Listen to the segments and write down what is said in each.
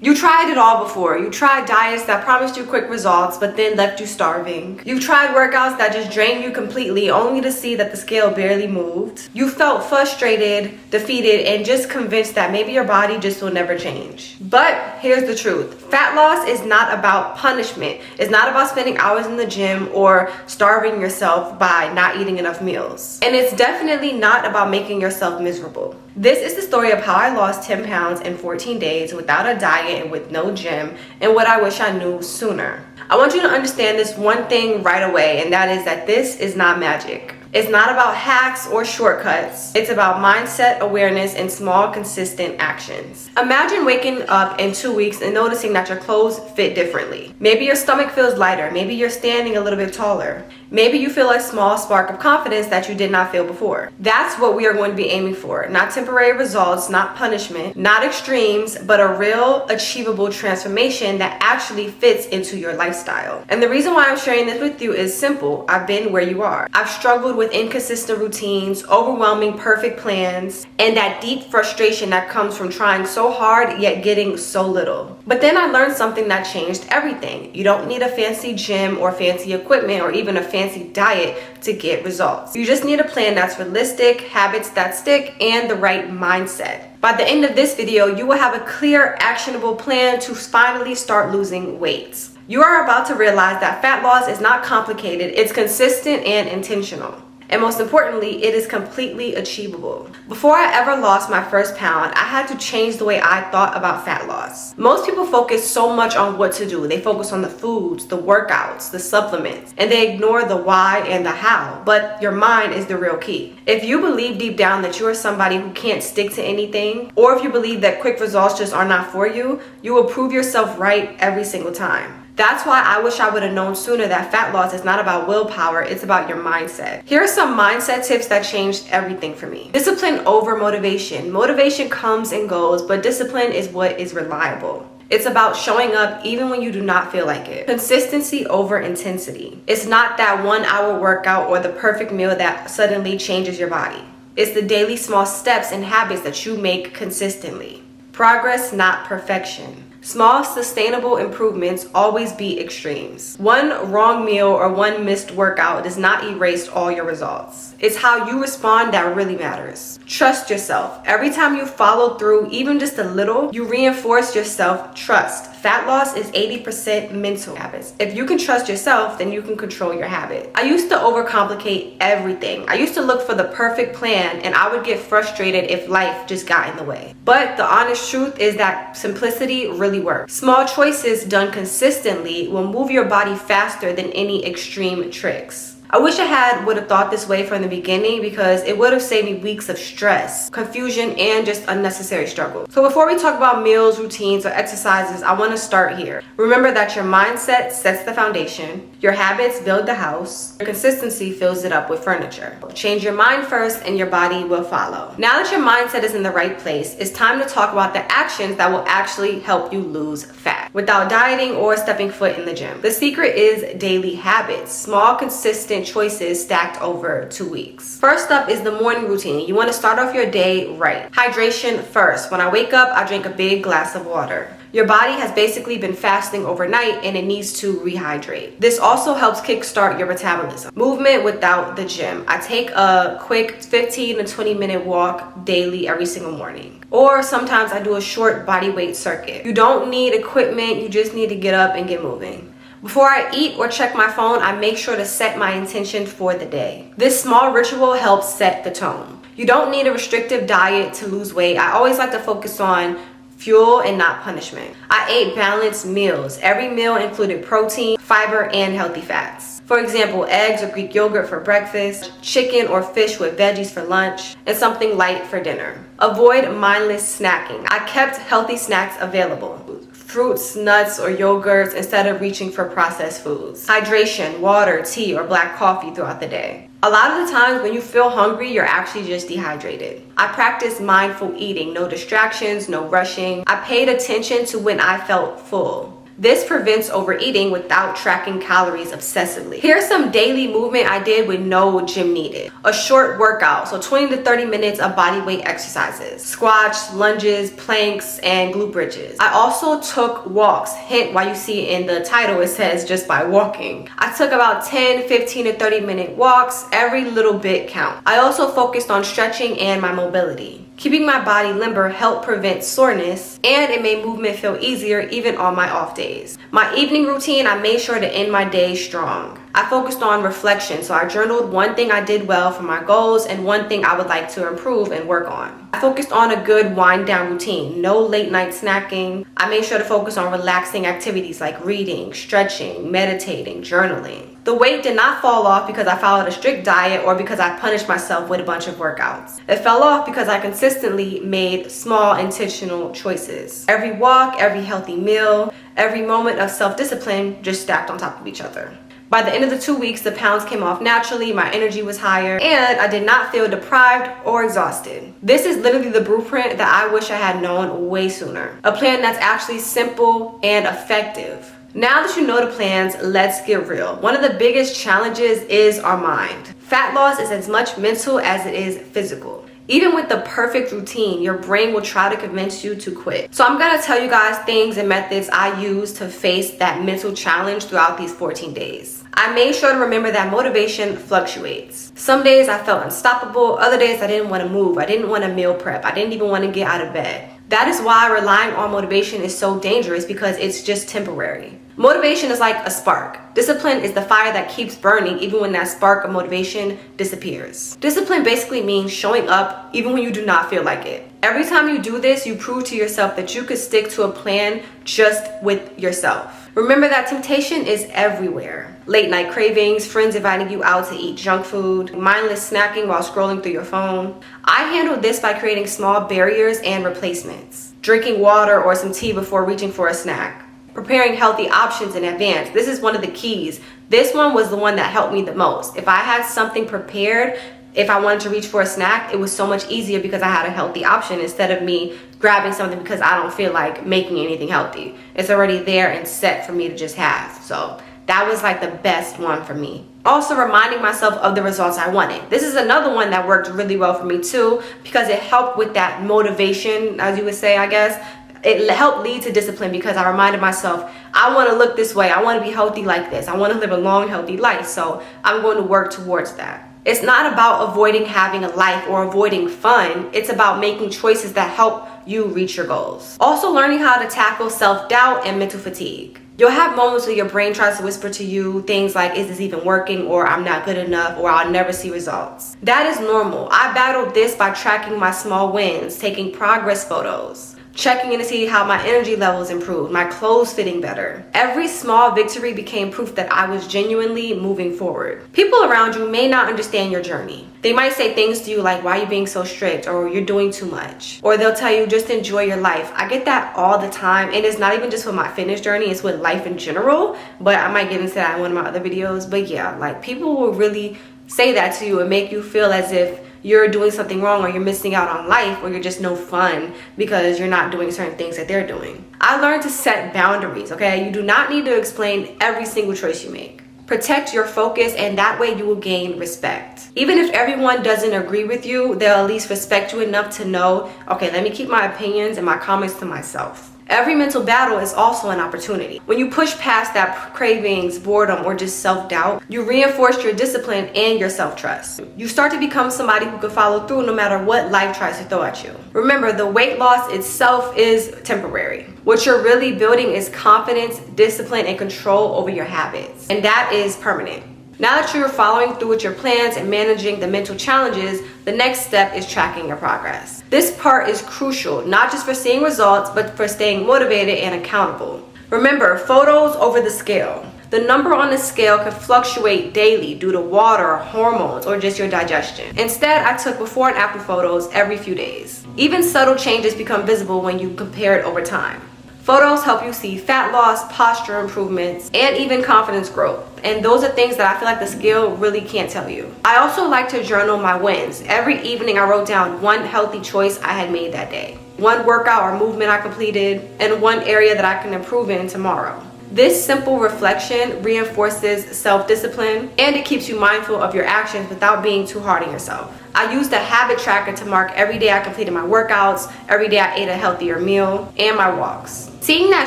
You tried it all before. You tried diets that promised you quick results but then left you starving. You've tried workouts that just drained you completely only to see that the scale barely moved. You felt frustrated, defeated, and just convinced that maybe your body just will never change. But here's the truth. Fat loss is not about punishment. It's not about spending hours in the gym or starving yourself by not eating enough meals. And it's definitely not about making yourself miserable. This is the story of how I lost 10 pounds in 14 days without a diet and with no gym, and what I wish I knew sooner. I want you to understand this one thing right away, and that is that this is not magic. It's not about hacks or shortcuts. It's about mindset, awareness, and small, consistent actions. Imagine waking up in 2 weeks and noticing that your clothes fit differently. Maybe your stomach feels lighter. Maybe you're standing a little bit taller. Maybe you feel a small spark of confidence that you did not feel before. That's what we are going to be aiming for. Not temporary results, not punishment, not extremes, but a real, achievable transformation that actually fits into your lifestyle. And the reason why I'm sharing this with you is simple. I've been where you are. I've struggled with inconsistent routines, overwhelming perfect plans, and that deep frustration that comes from trying so hard yet getting so little. But then I learned something that changed everything. You don't need a fancy gym or fancy equipment or even a fancy diet to get results. You just need a plan that's realistic, habits that stick, and the right mindset. By the end of this video, you will have a clear, actionable plan to finally start losing weight. You are about to realize that fat loss is not complicated, it's consistent and intentional. And most importantly, it is completely achievable. Before I ever lost my first pound, I had to change the way I thought about fat loss. Most people focus so much on what to do. They focus on the foods, the workouts, the supplements, and they ignore the why and the how. But your mind is the real key. If you believe deep down that you are somebody who can't stick to anything, or if you believe that quick results just are not for you, you will prove yourself right every single time. That's why I wish I would have known sooner that fat loss is not about willpower, it's about your mindset. Here are some mindset tips that changed everything for me. Discipline over motivation. Motivation comes and goes, but discipline is what is reliable. It's about showing up even when you do not feel like it. Consistency over intensity. It's not that 1 hour workout or the perfect meal that suddenly changes your body. It's the daily small steps and habits that you make consistently. Progress, not perfection. Small, sustainable improvements always beat extremes. One wrong meal or one missed workout does not erase all your results. It's how you respond that really matters. Trust yourself. Every time you follow through, even just a little, you reinforce your self-trust. Fat loss is 80% mental habits. If you can trust yourself, then you can control your habit. I used to overcomplicate everything. I used to look for the perfect plan, and I would get frustrated if life just got in the way. But the honest truth is that simplicity really works. Small choices done consistently will move your body faster than any extreme tricks. I wish I would have thought this way from the beginning, because it would have saved me weeks of stress, confusion, and just unnecessary struggle. So before we talk about meals, routines, or exercises, I want to start here. Remember that your mindset sets the foundation, your habits build the house, your consistency fills it up with furniture. Change your mind first and your body will follow. Now that your mindset is in the right place, it's time to talk about the actions that will actually help you lose fat without dieting or stepping foot in the gym. The secret is daily habits, small, consistent choices stacked over 2 weeks. First up is the morning routine. You want to start off your day right. Hydration first. When I wake up, I drink a big glass of water. Your body has basically been fasting overnight and it needs to rehydrate. This also helps kickstart your metabolism. Movement without the gym. I take a quick 15 to 20 minute walk daily every single morning. Or sometimes I do a short body weight circuit. You don't need equipment, you just need to get up and get moving. Before I eat or check my phone, I make sure to set my intention for the day. This small ritual helps set the tone. You don't need a restrictive diet to lose weight. I always like to focus on fuel and not punishment. I ate balanced meals. Every meal included protein, fiber, and healthy fats. For example, eggs or Greek yogurt for breakfast, chicken or fish with veggies for lunch, and something light for dinner. Avoid mindless snacking. I kept healthy snacks available. Fruits, nuts, or yogurts instead of reaching for processed foods. Hydration, water, tea, or black coffee throughout the day. A lot of the times when you feel hungry, you're actually just dehydrated. I practiced mindful eating, no distractions, no rushing. I paid attention to when I felt full. This prevents overeating without tracking calories obsessively. Here's some daily movement I did with no gym needed. A short workout, so 20 to 30 minutes of body weight exercises, squats, lunges, planks, and glute bridges. I also took walks. Hint why you see in the title it says just by walking. I took about 10, 15 to 30 minute walks. Every little bit counts. I also focused on stretching and my mobility. Keeping my body limber helped prevent soreness, and it made movement feel easier even on my off days. My evening routine, I made sure to end my day strong. I focused on reflection, so I journaled one thing I did well for my goals and one thing I would like to improve and work on. I focused on a good wind down routine, no late night snacking. I made sure to focus on relaxing activities like reading, stretching, meditating, journaling. The weight did not fall off because I followed a strict diet or because I punished myself with a bunch of workouts. It fell off because I consistently made small intentional choices. Every walk, every healthy meal, every moment of self-discipline just stacked on top of each other. By the end of the 2 weeks, the pounds came off naturally, my energy was higher, and I did not feel deprived or exhausted. This is literally the blueprint that I wish I had known way sooner. A plan that's actually simple and effective. Now that you know the plans, let's get real. One of the biggest challenges is our mind. Fat loss is as much mental as it is physical. Even with the perfect routine, your brain will try to convince you to quit. So I'm gonna tell you guys things and methods I use to face that mental challenge throughout these 14 days. I made sure to remember that motivation fluctuates. Some days I felt unstoppable, other days I didn't want to move, I didn't want to meal prep, I didn't even want to get out of bed. That is why relying on motivation is so dangerous, because it's just temporary. Motivation is like a spark. Discipline is the fire that keeps burning even when that spark of motivation disappears. Discipline basically means showing up even when you do not feel like it. Every time you do this, you prove to yourself that you could stick to a plan just with yourself. Remember that temptation is everywhere. Late night cravings, friends inviting you out to eat junk food, mindless snacking while scrolling through your phone. I handled this by creating small barriers and replacements. Drinking water or some tea before reaching for a snack. Preparing healthy options in advance. This is one of the keys. This one was the one that helped me the most. If I had something prepared, if I wanted to reach for a snack, it was so much easier because I had a healthy option instead of me grabbing something because I don't feel like making anything healthy. It's already there and set for me to just have. So that was like the best one for me. Also reminding myself of the results I wanted. This is another one that worked really well for me too, because it helped with that motivation, as you would say, I guess. It helped lead to discipline because I reminded myself, I want to look this way. I want to be healthy like this. I want to live a long, healthy life. So I'm going to work towards that. It's not about avoiding having a life or avoiding fun. It's about making choices that help you reach your goals. Also learning how to tackle self-doubt and mental fatigue. You'll have moments where your brain tries to whisper to you things like, is this even working, or I'm not good enough, or I'll never see results. That is normal. I battled this by tracking my small wins, taking progress photos, checking in to see how my energy levels improved, my clothes fitting better. Every small victory became proof that I was genuinely moving forward. People around you may not understand your journey. They might say things to you like, why are you being so strict? Or you're doing too much. Or they'll tell you, just enjoy your life. I get that all the time. And it's not even just with my fitness journey, it's with life in general. But I might get into that in one of my other videos. But yeah, like people will really say that to you and make you feel as if you're doing something wrong, or you're missing out on life, or you're just no fun because you're not doing certain things that they're doing. I learned to set boundaries, okay? You do not need to explain every single choice you make. Protect your focus, and that way you will gain respect. Even if everyone doesn't agree with you, they'll at least respect you enough to know, okay, let me keep my opinions and my comments to myself. Every mental battle is also an opportunity. When you push past that cravings, boredom, or just self-doubt, you reinforce your discipline and your self-trust. You start to become somebody who can follow through no matter what life tries to throw at you. Remember, the weight loss itself is temporary. What you're really building is confidence, discipline, and control over your habits. And that is permanent. Now that you're following through with your plans and managing the mental challenges, the next step is tracking your progress. This part is crucial, not just for seeing results, but for staying motivated and accountable. Remember, photos over the scale. The number on the scale can fluctuate daily due to water, hormones, or just your digestion. Instead, I took before and after photos every few days. Even subtle changes become visible when you compare it over time. Photos help you see fat loss, posture improvements, and even confidence growth. And those are things that I feel like the scale really can't tell you. I also like to journal my wins. Every evening I wrote down one healthy choice I had made that day, one workout or movement I completed, and one area that I can improve in tomorrow. This simple reflection reinforces self-discipline, and it keeps you mindful of your actions without being too hard on yourself. I used a habit tracker to mark every day I completed my workouts, every day I ate a healthier meal, and my walks. Seeing that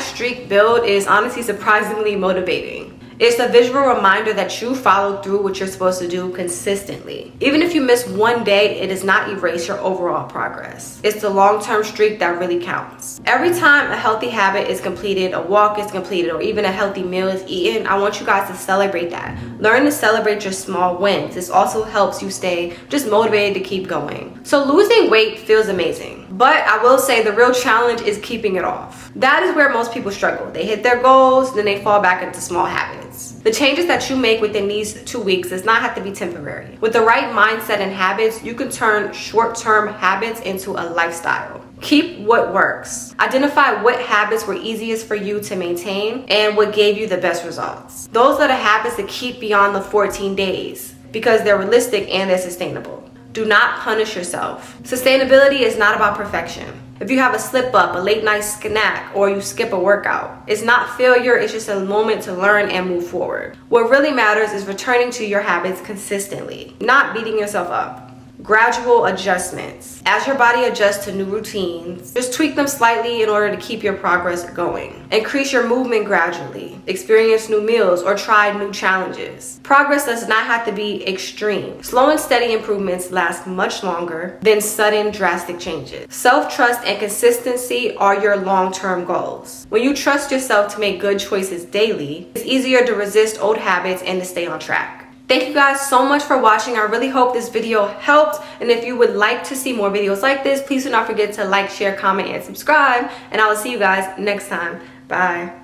streak build is honestly surprisingly motivating. It's a visual reminder that you followed through what you're supposed to do consistently. Even if you miss one day, it does not erase your overall progress. It's the long-term streak that really counts. Every time a healthy habit is completed, a walk is completed, or even a healthy meal is eaten, I want you guys to celebrate that. Learn to celebrate your small wins. This also helps you stay just motivated to keep going. So losing weight feels amazing, but I will say the real challenge is keeping it off. That is where most people struggle. They hit their goals, then they fall back into small habits. The changes that you make within these 2 weeks does not have to be temporary. With the right mindset and habits, you can turn short-term habits into a lifestyle. Keep what works. Identify what habits were easiest for you to maintain and what gave you the best results. Those are the habits to keep beyond the 14 days because they're realistic and they're sustainable. Do not punish yourself. Sustainability is not about perfection. If you have a slip up, a late night snack, or you skip a workout, it's not failure, it's just a moment to learn and move forward. What really matters is returning to your habits consistently, not beating yourself up. Gradual adjustments. As your body adjusts to new routines, just tweak them slightly in order to keep your progress going. Increase your movement gradually. Experience new meals or try new challenges. Progress does not have to be extreme. Slow and steady improvements last much longer than sudden drastic changes. Self-trust and consistency are your long-term goals. When you trust yourself to make good choices daily, it's easier to resist old habits and to stay on track. Thank you guys so much for watching. I really hope this video helped. And if you would like to see more videos like this, please do not forget to like, share, comment, and subscribe. And I will see you guys next time. Bye.